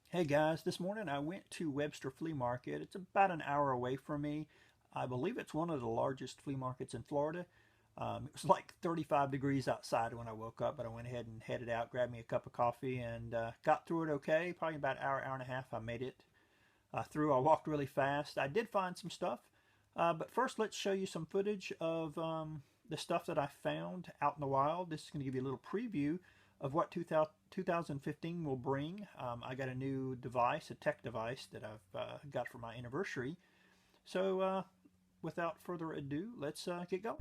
Hey guys, this morning I went to Webster Flea Market. It's about an hour away from me. I believe it's one of the largest flea markets in Florida. It was like 35 degrees outside when I woke up, but I went ahead and headed out, grabbed me a cup of coffee, and got through it okay. Probably about an hour, hour and a half I made it through. I walked really fast. I did find some stuff, but first let's show you some footage of the stuff that I found out in the wild. This is going to give you a little preview of what 2015 will bring. I got a new device, a tech device that I've got for my anniversary. So without further ado, let's get going.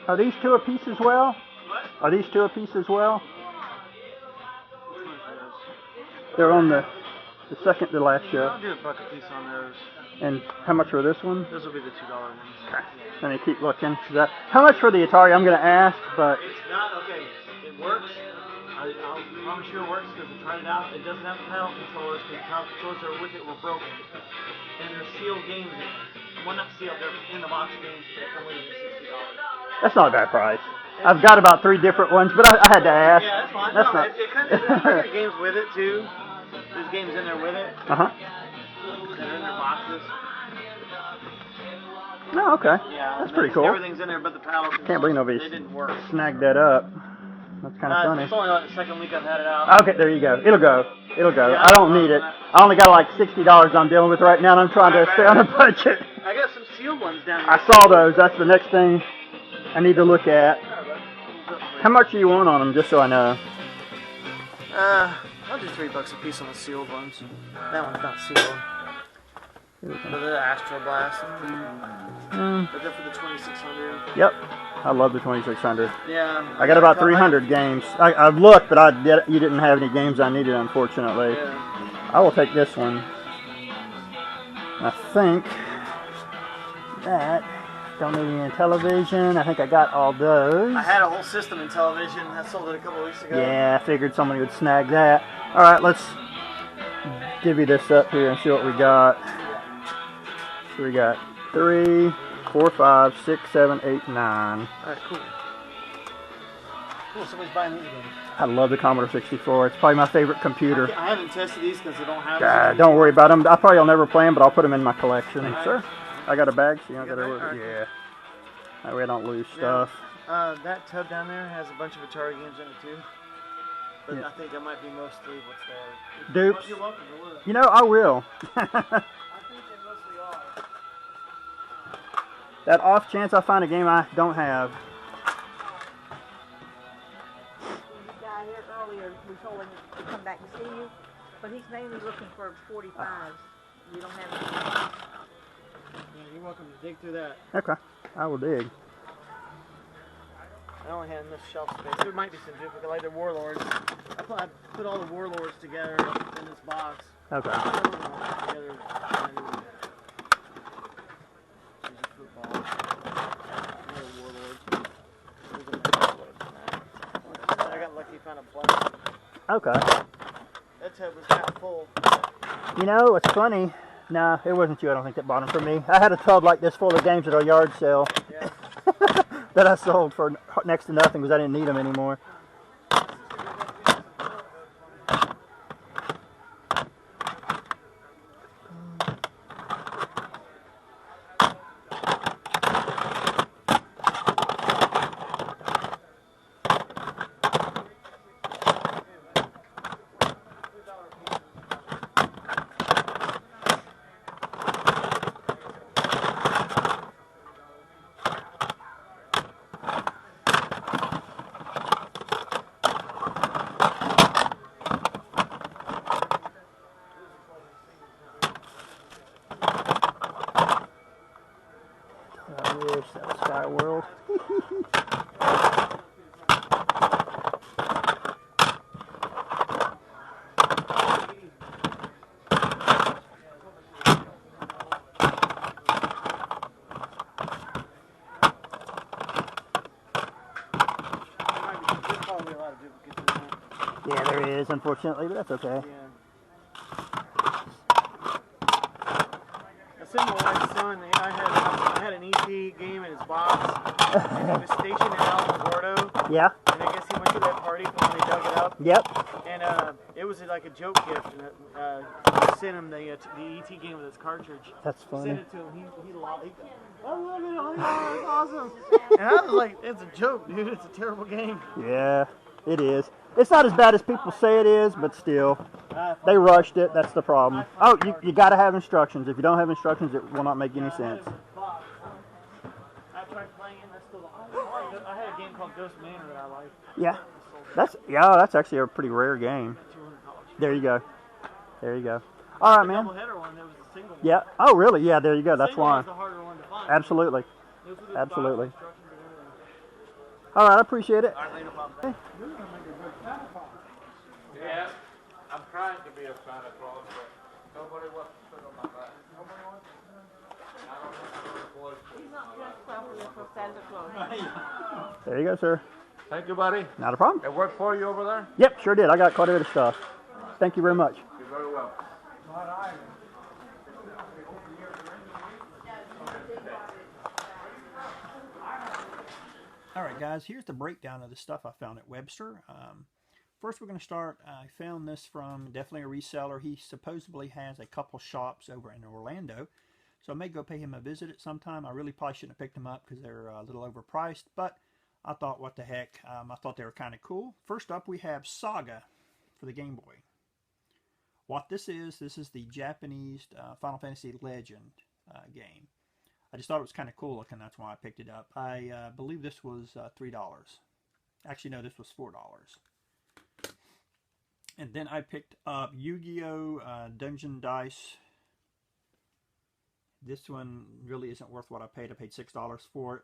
Are these two a piece as well? What? Are these two a piece as well? Which ones are those? They're on the second to last I'll shelf. do a buck a piece on those. And how much for this one? Those will be the $2 ones. Okay. Let me keep looking. How much for the Atari? I'm going to ask, but... It's not, okay, it works. I'll promise you it works because I tried it out. It doesn't have paddle controllers because the paddle controllers that are with it were broken. And they're sealed games in it. Well, not sealed, they're in the box games. They come with it for $60. That's not a bad price. I've got about 3 different ones, but I had to ask. Yeah, that's fine. That's no, not... There's games with it, too. There's games in there with it. Uh-huh. That are in their boxes. No, okay. Yeah, that's pretty cool. Everything's in there but the paddle controllers. Can't believe nobody They didn't work. snagged that up. That's kind of funny. It's only like the second week I've had it out. Okay, there you go. It'll go. It'll go. Yeah, I don't need it. I only got like $60 I'm dealing with right now, and I'm trying to stay on a budget. I got some sealed ones down there. I saw those. That's the next thing I need to look at. How much do you want on them, just so I know? I'll do $3 a piece on the sealed ones. That one's not sealed. For the Astro Blast. But they're for the 2600. Yep. I love the 2600. Yeah. I got about 300 games. I've looked, but you didn't have any games I needed, unfortunately. Yeah. I will take this one. I think that don't need any television. I think I got all those. I had a whole system in television. I sold it a couple of weeks ago. Yeah, I figured somebody would snag that. All right, let's divvy this up here and see what we got. So we got 3, 4, 5, 6, 7, 8, 9. Alright, cool. Cool, somebody's buying these again. I love the Commodore 64. It's probably my favorite computer. I haven't tested these because they don't have Don't worry about them. I probably will never play them, but I'll put them in my collection. Right. Sir, I got a bag, so you don't You got to got that? worry. Alright. Yeah. That way I don't lose stuff. That tub down there has a bunch of Atari games in it too. But Yeah. I think that might be mostly what's there. Dupes. You're welcome to look. You know, I will. I think they mostly are. That off chance I find a game I don't have. The guy here earlier, we told him to come back and see you, but he's mainly looking for 45s. We don't have any. Yeah, you're welcome to dig through that. Okay, I will dig. I only had enough shelf space. There might be some duplicate, like the Warlords. I put all the Warlords together in this box. Okay. Together. There's a football. Another Warlord. I got lucky, found a black. Okay. That tub was half full. You know, it's funny. Nah, it wasn't you, I don't think, that bought them for me. I had a tub like this full of games at a yard sale. Yeah. That I sold for next to nothing because I didn't need them anymore. I wish that was Sky World. There's probably a lot of duplicates in that. Yeah, there is, unfortunately, but that's okay. Yeah. A similar like son, I had an ET game in his box. And he was stationed in Alamogordo. Yeah? And I guess he went to that party when they dug it up. Yep. And it was like a joke gift. And we sent him the ET game with its cartridge. That's We funny. sent it to him. He loved it. I love it. Oh, it's awesome. And I was like, it's a joke, dude. It's a terrible game. Yeah, it is. It's not as bad as people say it is, but still. They rushed it, that's the problem. Oh, you got to have instructions. If you don't have instructions, it will not make any sense. I tried playing it, that's still I had a game called Ghost Manor that I liked. Yeah. That's actually a pretty rare game. $200. There you go. There you go. All right, man. Double header one, there was a single one. Yeah. Oh, really? Yeah, there you go. That's Single why. was the harder one to find. Absolutely. Absolutely. All right, I appreciate it. All right, no problem. Yeah, I'm trying to be a Santa Claus, but nobody wants to sit on my back. Nobody wants to sit on my back. I don't know the boys. He's not dressed properly for Santa Claus. There you go, sir. Thank you, buddy. Not a problem. It worked for you over there? Yep, sure did. I got quite a bit of stuff. Thank you very much. You're very welcome. All right, guys, here's the breakdown of the stuff I found at Webster. First, we're going to start. I found this from definitely a reseller. He supposedly has a couple shops over in Orlando, so I may go pay him a visit at some time. I really probably shouldn't have picked them up because they're a little overpriced, but I thought, what the heck, I thought they were kind of cool. First up, we have Saga for the Game Boy. What this is the Japanese Final Fantasy Legend game. I just thought it was kind of cool looking, that's why I picked it up. I believe this was $3. Actually, no, this was $4. And then I picked up Yu-Gi-Oh! Dungeon Dice. This one really isn't worth what I paid. I paid $6 for it.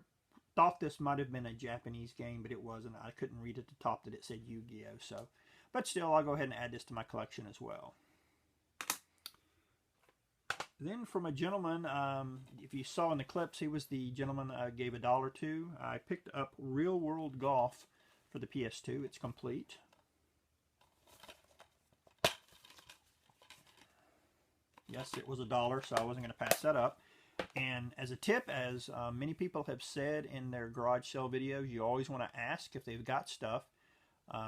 Thought this might have been a Japanese game, but it wasn't. I couldn't read at the top that it said Yu-Gi-Oh! So, but still, I'll go ahead and add this to my collection as well. Then from a gentleman, if you saw in the clips, he was the gentleman I gave $1 to. I picked up Real World Golf for the PS2. It's complete. Yes, it was $1, so I wasn't going to pass that up. And as a tip, as many people have said in their garage sale videos, you always want to ask if they've got stuff.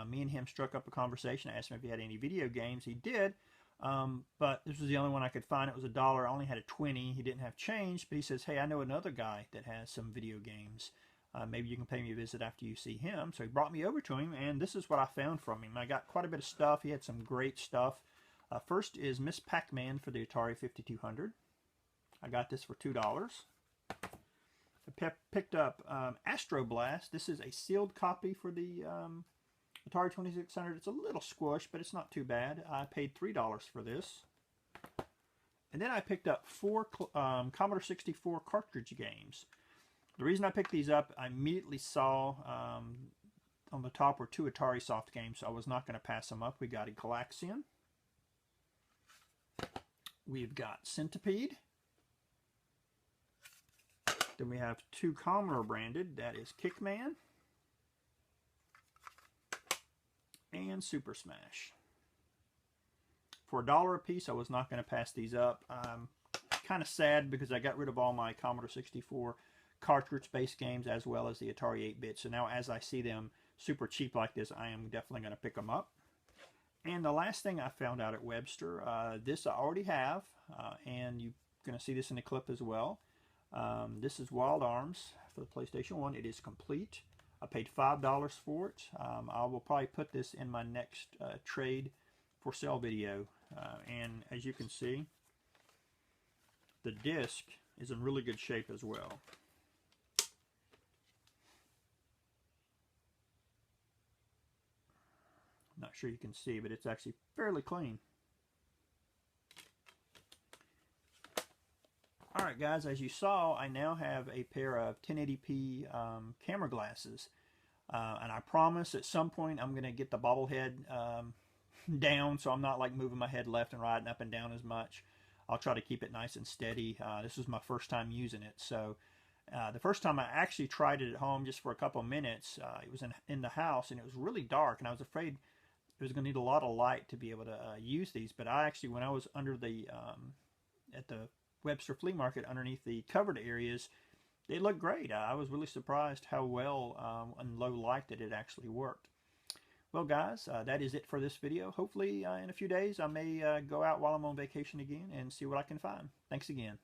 Me and him struck up a conversation. I asked him if he had any video games. He did. But this was the only one I could find. It was $1. I only had a 20. He didn't have change, but he says, hey, I know another guy that has some video games. Maybe you can pay me a visit after you see him. So he brought me over to him, and this is what I found from him. I got quite a bit of stuff. He had some great stuff. First is Miss Pac-Man for the Atari 5200. I got this for $2. I picked up Astro Blast. This is a sealed copy for the Atari 2600. It's a little squished, but it's not too bad. I paid $3 for this. And then I picked up 4 Commodore 64 cartridge games. The reason I picked these up, I immediately saw on the top were 2 Atari soft games, so I was not going to pass them up. We got a Galaxian. We've got Centipede. Then we have 2 Commodore branded. That is Kickman and Super Smash. For $1 a piece, I was not going to pass these up. I'm kind of sad because I got rid of all my Commodore 64 cartridge-based games as well as the Atari 8-bit. So now as I see them super cheap like this, I am definitely going to pick them up. And the last thing I found out at Webster, this I already have, and you're going to see this in the clip as well. This is Wild Arms for the PlayStation 1. It is complete. I paid $5 for it. I will probably put this in my next trade for sale video. And as you can see, the disc is in really good shape as well. Not sure you can see, but it's actually fairly clean. Alright guys, as you saw, I now have a pair of 1080p camera glasses. And I promise at some point I'm going to get the bobblehead down so I'm not like moving my head left and right and up and down as much. I'll try to keep it nice and steady. This was my first time using it, so the first time I actually tried it at home just for a couple of minutes, it was in the house and it was really dark and I was afraid it was going to need a lot of light to be able to use these. But I actually, when I was under the at the Webster Flea Market underneath the covered areas, they looked great. I was really surprised how well in low light that it actually worked. Well guys, that is it for this video. Hopefully in a few days I may go out while I'm on vacation again and see what I can find. Thanks again.